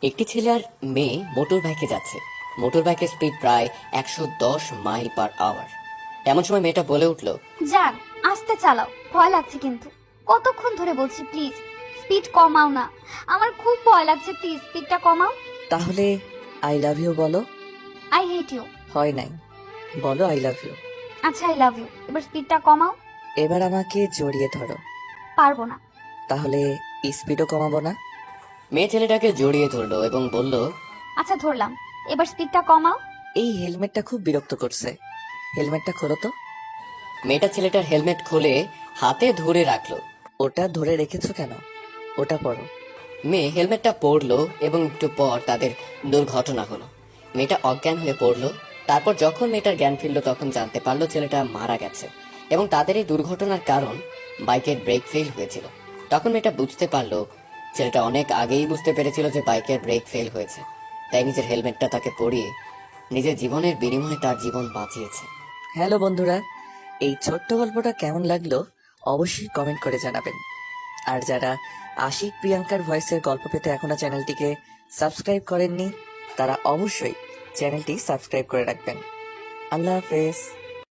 একটি ছেলে আর মেয়ে মোটর বাইকে যাচ্ছে। মোটর বাইকের স্পিড প্রায় 110 মাইল/আওয়ার। এমন সময় মেয়েটা বলে উঠল, যান, আস্তে চালাও, ভয় লাগছে কিন্তু। কতক্ষণ ধরে বলছি প্লিজ স্পিড কমাও না, আমার খুব ভয় লাগছে, প্লিজ স্পিডটা কমাও। তাহলে আই লাভ ইউ বলো। I hate you. হয় নাই, বলো আই লাভ ইউ। আচ্ছা আই লাভ ইউ, এবার স্পিডটা কমাও। এবার আমাকে জড়িয়ে ধরো। পারবো না। তাহলে স্পিডও কমাবো না। মেয়ে ছেলেটাকে জড়িয়ে ধরলো এবং বলল, আচ্ছা ধরলাম, এবার স্পিডটা কমাও। এই হেলমেটটা খুব বিরক্ত করছে, হেলমেটটা খোলো তো। মেয়েটা ছেলেটার হেলমেট খুলে হাতে ধরে রাখলো। ওটা ধরে রেখেছো কেন? ওটা পরো। মেয়ে হেলমেটটা পরলো এবং একটু পর তাদের দুর্ঘটনা হলো। মেয়েটা অজ্ঞান হয়ে পড়লো। তারপর যখন মেয়েটার জ্ঞান ফিরলো তখন জানতে পারলো ছেলেটা মারা গেছে এবং তাদের এই দুর্ঘটনার কারণ বাইকের ব্রেক ফেল হয়েছিল। তখন মেয়েটা বুঝতে পারলো ছেলেটা অনেক আগেই বুঝতে পেরেছিল যে বাইকের ব্রেক ফেল হয়েছে, তাই নিজের হেলমেটটা তাকে পরিয়ে নিজের জীবনের বিনিময়ে তার জীবন বাঁচিয়েছে। হ্যালো বন্ধুরা, এই ছোট্ট গল্পটা কেমন লাগলো অবশ্যই কমেন্ট করে জানাবেন। আর যারা আশিক প্রিয়াঙ্কার ভয়েসের গল্প পেতে এখনো চ্যানেলটিকে সাবস্ক্রাইব করেননি, তারা অবশ্যই চ্যানেলটি সাবস্ক্রাইব করে রাখবেন। আল্লাহ হাফেজ।